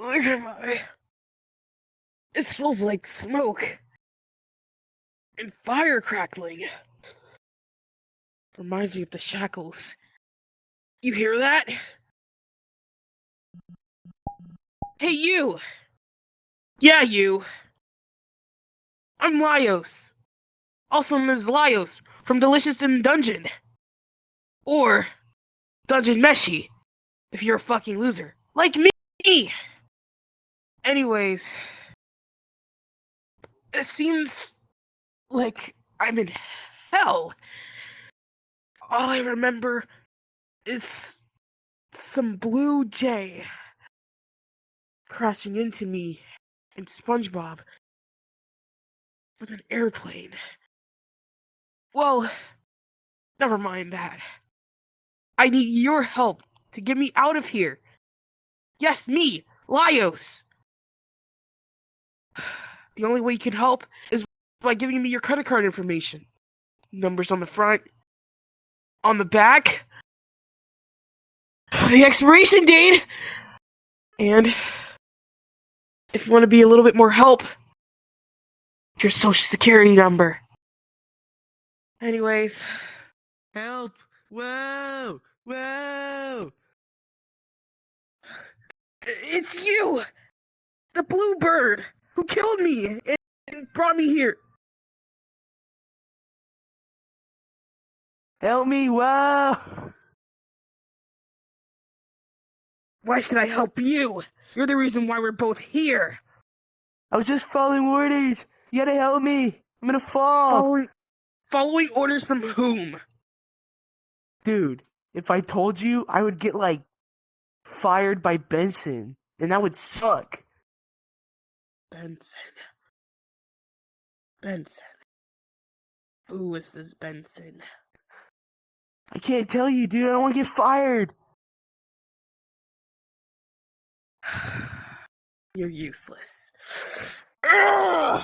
Look at my... It smells like smoke. And fire crackling. Reminds me of the shackles. You hear that? Hey, you! Yeah, you! I'm Laios. Also Ms. Laios from Delicious in Dungeon. Or Dungeon Meshi, if you're a fucking loser. Like me! Anyways, it seems like I'm in hell. All I remember is some blue jay crashing into me and SpongeBob with an airplane. Well, never mind that. I need your help to get me out of here. Yes, me, Laios. The only way you can help is by giving me your credit card information. Numbers on the front, on the back, the expiration date, and if you want to be a little bit more help, your social security number. Anyways. Help! Whoa! Whoa! It's you! The blue bird who killed me and brought me here. Help me! Whoa! Why should I help you? You're the reason why we're both here. I was just following orders. You gotta help me. I'm gonna fall. Following orders from whom? Dude, if I told you, I would get, fired by Benson. And that would suck. Benson. Who is this Benson? I can't tell you, dude. I don't want to get fired. You're useless. Ugh!